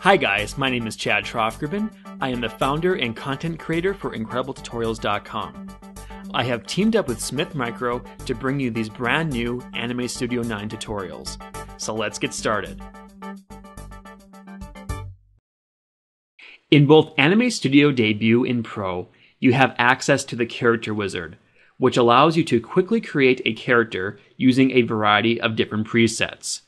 Hi guys, my name is Chad Trofgruben. I am the founder and content creator for IncredibleTutorials.com. I have teamed up with Smith Micro to bring you these brand new Anime Studio 9 tutorials. So let's get started. In both Anime Studio Debut and Pro, you have access to the Character Wizard, which allows you to quickly create a character using a variety of different presets.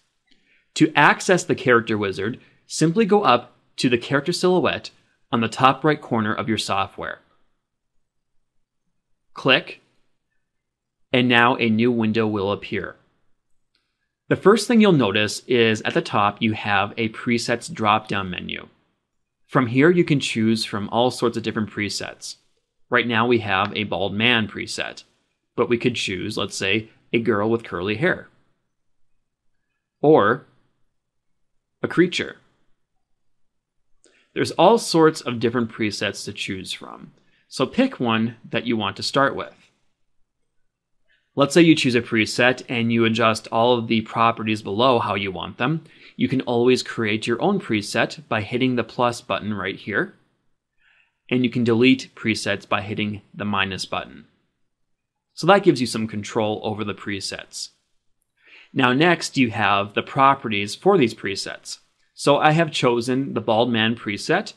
To access the Character Wizard, simply go up to the character silhouette on the top right corner of your software. Click, and now a new window will appear. The first thing you'll notice is at the top you have a presets drop-down menu. From here you can choose from all sorts of different presets. Right now we have a bald man preset, but we could choose, let's say, a girl with curly hair. Or a creature. There's all sorts of different presets to choose from, so pick one that you want to start with. Let's say you choose a preset and you adjust all of the properties below how you want them. You can always create your own preset by hitting the plus button right here, and you can delete presets by hitting the minus button. So that gives you some control over the presets. Now next you have the properties for these presets. So I have chosen the bald man preset,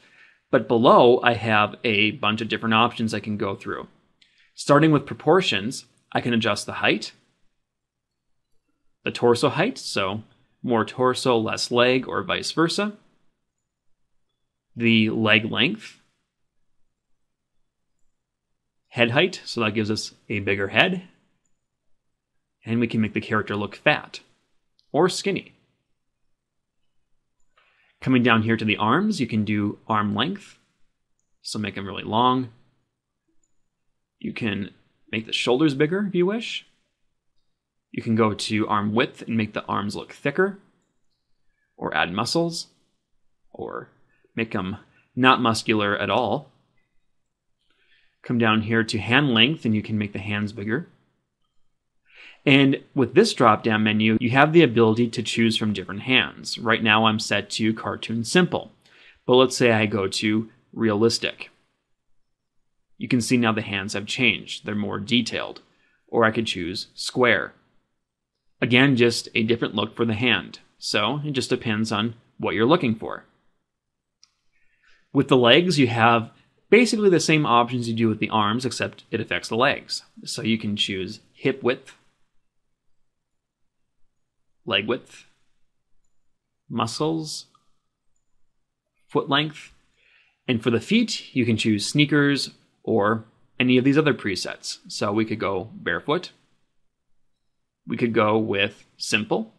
but below I have a bunch of different options I can go through. Starting with proportions, I can adjust the height, the torso height, so more torso, less leg, or vice versa, the leg length, head height, so that gives us a bigger head, and we can make the character look fat or skinny. Coming down here to the arms, you can do arm length, so make them really long. You can make the shoulders bigger if you wish. You can go to arm width and make the arms look thicker, or add muscles, or make them not muscular at all. Come down here to hand length and you can make the hands bigger. And with this drop-down menu, you have the ability to choose from different hands. Right now I'm set to Cartoon Simple, but let's say I go to Realistic. You can see now the hands have changed. They're more detailed. Or I could choose Square. Again, just a different look for the hand. So it just depends on what you're looking for. With the legs, you have basically the same options you do with the arms, except it affects the legs. So you can choose hip width, leg width, muscles, foot length, and for the feet, you can choose sneakers or any of these other presets. So we could go barefoot. We could go with simple.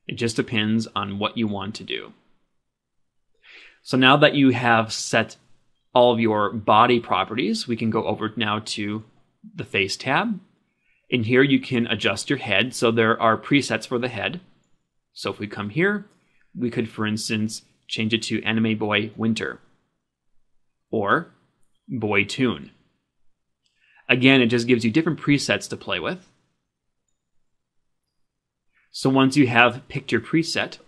It just depends on what you want to do. So now that you have set all of your body properties, we can go over now to the face tab. In here you can adjust your head, so there are presets for the head. So if we come here, we could, for instance, change it to Anime Boy Winter or Boy Toon. Again, it just gives you different presets to play with. So once you have picked your preset,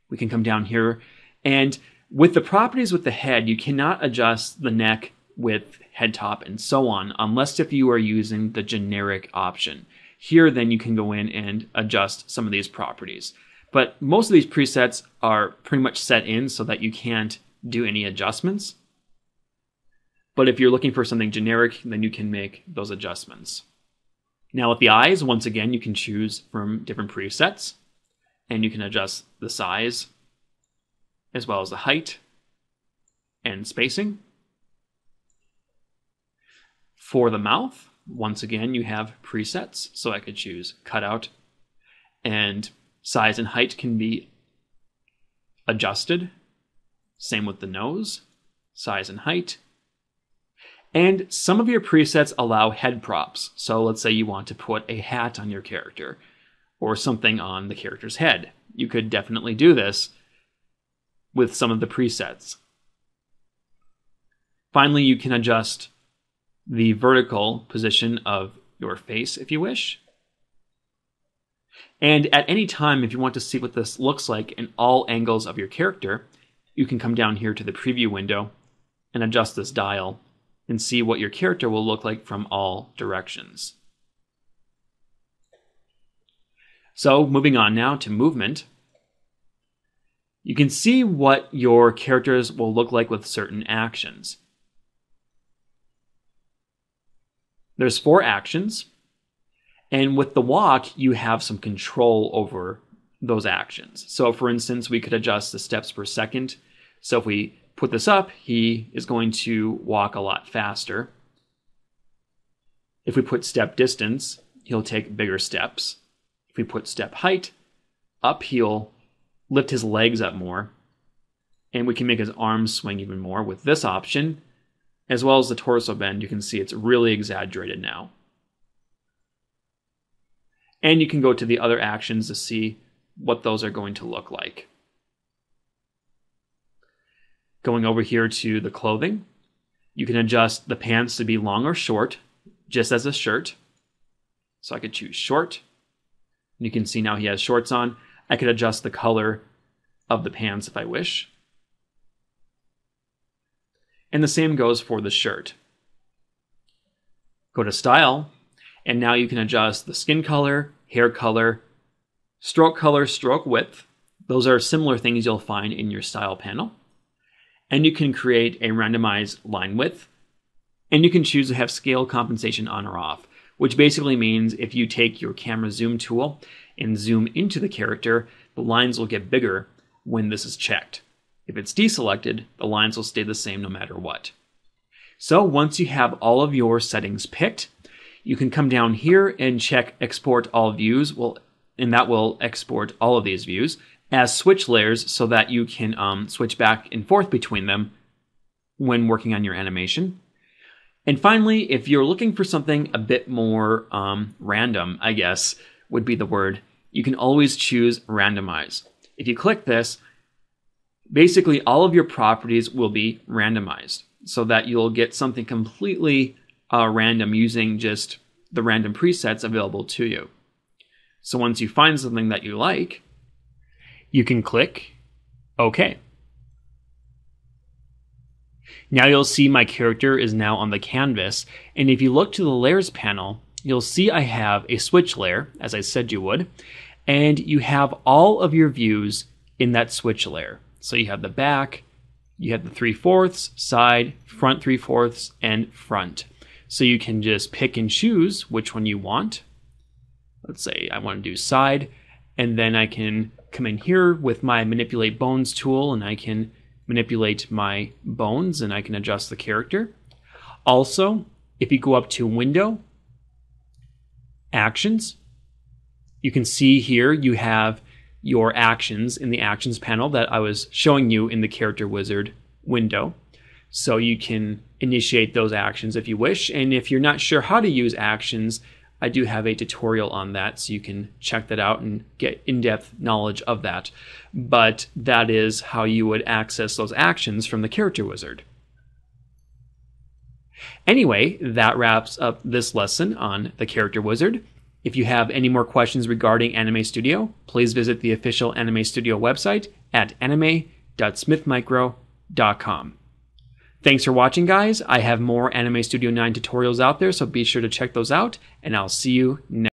we can come down here, and with the properties with the head, you cannot adjust the neck, width, head top, and so on, unless if you are using the generic option. Here, then, you can go in and adjust some of these properties. But most of these presets are pretty much set in so that you can't do any adjustments. But if you're looking for something generic, then you can make those adjustments. Now with the eyes, once again, you can choose from different presets, and you can adjust the size, as well as the height and spacing. For the mouth, once again, you have presets, so I could choose cutout, and size and height can be adjusted. Same with the nose, size and height. And some of your presets allow head props, so let's say you want to put a hat on your character, or something on the character's head. You could definitely do this with some of the presets. Finally, you can adjust the vertical position of your face if you wish. And at any time, if you want to see what this looks like in all angles of your character, you can come down here to the preview window and adjust this dial and see what your character will look like from all directions. So moving on now to movement, you can see what your characters will look like with certain actions. There's 4 actions, and with the walk, you have some control over those actions. So for instance, we could adjust the steps per second. So if we put this up, he is going to walk a lot faster. If we put step distance, he'll take bigger steps. If we put step height, up he'll lift his legs up more. And we can make his arms swing even more with this option. As well as the torso bend, you can see it's really exaggerated now. And you can go to the other actions to see what those are going to look like. Going over here to the clothing, you can adjust the pants to be long or short, just as a shirt. So I could choose short. And you can see now he has shorts on. I could adjust the color of the pants if I wish. And the same goes for the shirt. Go to style, and now you can adjust the skin color, hair color, stroke width. Those are similar things you'll find in your style panel. And you can create a randomized line width. And you can choose to have scale compensation on or off, which basically means if you take your camera zoom tool and zoom into the character, the lines will get bigger when this is checked. If it's deselected, the lines will stay the same no matter what. So once you have all of your settings picked, you can come down here and check export all views, and that will export all of these views as switch layers so that you can switch back and forth between them when working on your animation. And finally, if you're looking for something a bit more random, I guess would be the word, you can always choose randomize. If you click this, basically all of your properties will be randomized so that you'll get something completely random using just the random presets available to you. So once you find something that you like, you can click OK. Now you'll see my character is now on the canvas, and if you look to the layers panel, you'll see I have a switch layer, as I said you would, and you have all of your views in that switch layer. So you have the back, you have the 3/4, side, front 3/4, and front. So you can just pick and choose which one you want. Let's say I want to do side, and then I can come in here with my manipulate bones tool, and I can manipulate my bones, and I can adjust the character. Also, if you go up to window, actions, you can see here you have your actions in the actions panel that I was showing you in the character wizard window. So you can initiate those actions if you wish. And if you're not sure how to use actions, I do have a tutorial on that, so you can check that out and get in-depth knowledge of that. But that is how you would access those actions from the character wizard. Anyway, that wraps up this lesson on the character wizard. If you have any more questions regarding Anime Studio, please visit the official Anime Studio website at anime.smithmicro.com. Thanks for watching, guys. I have more Anime Studio 9 tutorials out there, so be sure to check those out, and I'll see you next time.